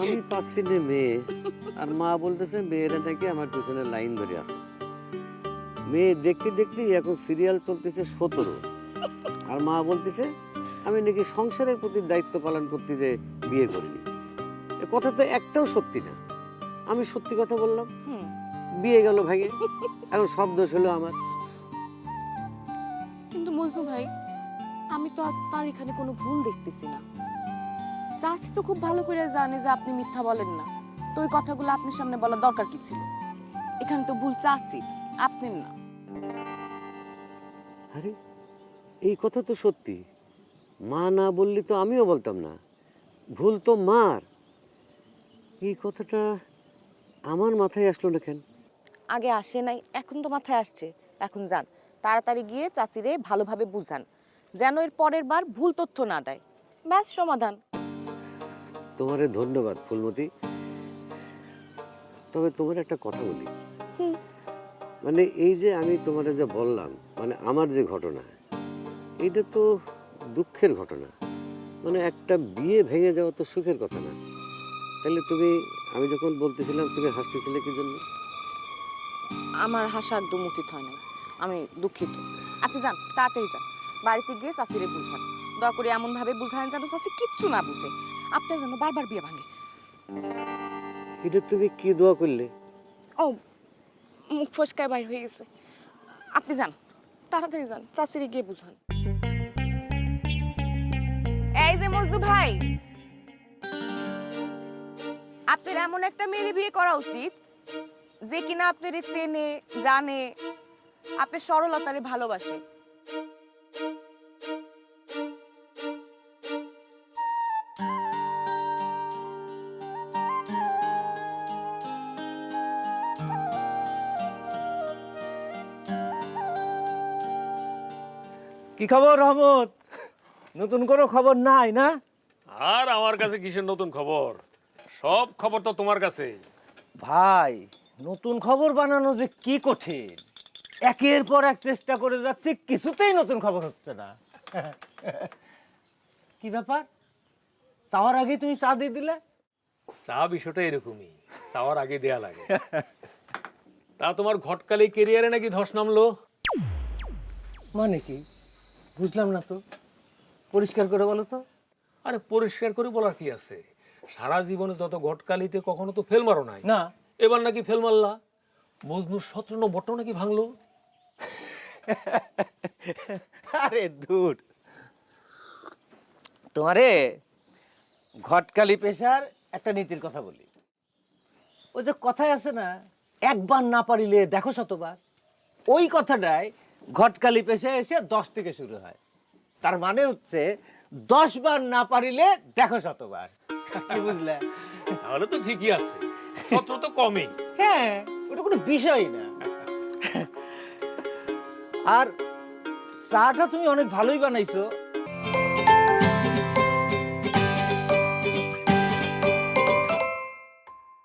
আমি পাচ্ছি না মেয়ে, আর মা বলতেছে মেয়েরা নাকি আমার পিছনে লাইন ধরে আছে। মেয়ে দেখতে দেখতেই এখন সিরিয়াল চলতেছে 17, আর মা বলতেছে আমি নাকি সংসারের প্রতি দায়িত্ব পালন করতে যে বিয়ে করিনি। এ কথা তো একটাও সত্যি না। আমি সত্যি কথা বললাম, হুম। বিয়ে গেল ভাগে, এখন সব দোষ হলো আমার। কিন্তু মজনু ভাই, আমি তো আপনার এখানে কোনো ভুল দেখতেছি না। চাচি তো খুব ভালো করে জানে যে আপনি মিথ্যা বলেন না, তো ওই কথাগুলো আপনার সামনে বলার দরকার কি ছিল? এখানে তো ভুল চাচি, আপনার না। আরে এই কথা তো সত্যি, মা না বললে তো আমিও বলতাম না, ভুল তো মার। এই কথাটা আমার মাথায় আসলো না কেন? আগে আসে নাই, এখন তো মাথায় আসছে। এখন যান, তাড়াতাড়ি গিয়ে চাচিরে ভালোভাবে বুঝান, যেন এর পরের বার ভুল তথ্য না দেয়। ব্যাস, সমাধান। তোমারে ধন্যবাদ ফুলমতি। তবে তোমার একটা কথা বলি, হুম। মানে এই যে আমি তোমারে যে বললাম, মানে আমার যে ঘটনা, এটা তো দুঃখের ঘটনা। মানে একটা বিয়ে ভেঙে যাওয়া তো সুখের কথা না। তাহলে তুমি, আমি যখন বলতেছিলাম তুমি হাসতেছিলে কি জন্য? আমার হাসা একদম উচিত হয় নাই, আমি দুঃখিত। আপনি যান, তাড়াতাড়ি যান, বাড়িতে গিয়ে চাচিরে বুঝান। দয়া করে এমন ভাবে বুঝান যেন চাচি কিচ্ছু না বুঝে, আপনার যেন বারবার বিয়ে ভাঙে। এটা তুমি কি দোয়া করলে? ও, মুখ ফসকায় বাইর হয়ে গেছে। আপনি যান, তাড়াতাড়ি যান, চাচিরে গিয়ে বুঝান। এই যে মজদু ভাই, আপনার এমন একটা মেয়ের বিয়ে করা উচিত যে কিনা আপনার চেনে জানে, আপনার সরলতারে ভালোবাসে। কি খবর রহমত? নতুন কোনো খবর নাই না? আর আমার কাছে কিসের নতুন খবর? সব খবর তো তোমার কাছে। ভাই, নতুন খবর বানানো যে কি কঠিন। একের পর এক চেষ্টা করে যাচ্ছি, কিছুতেই নতুন খবর হচ্ছে না। কি ব্যাপার, চাওয়ার আগে তুমি চা দিয়ে দিলে? চা বিষয়টা এরকমই, চাওয়ার আগে দেয়া লাগে। তা তোমার ঘটকালি কেরিয়ারে নাকি ধস নামলো? মানে কি, বুঝলাম না তো, পরিষ্কার করে বলো তো। আরে পরিষ্কার করে বলার কি আছে, সারা জীবনে যত ঘটকালিতে কখনো তো ফেল মারো নাই, না। এবার নাকি ফেল মারলা। মজনুর 17 নম্বরটাও নাকি ভাঙলো। আরে দূর, তোমারে ঘটকালি পেশার একটা নীতির কথা বলি। ওই যে কথায় আছে না, একবার না পারিলে দেখো শতবার। ওই কথাটাই ঘটকালি পেশায় এসে 10 থেকে শুরু হয়। তার মানে হচ্ছে 10 বার না পারিলে দেখো শতবার। কি বুঝলে? তাহলে তো ঠিকই আছে, 17 তো কমই। হ্যাঁ, ওটা কোনো বিষয় না। আর চাটা তুমি অনেক ভালোই বানাইছো,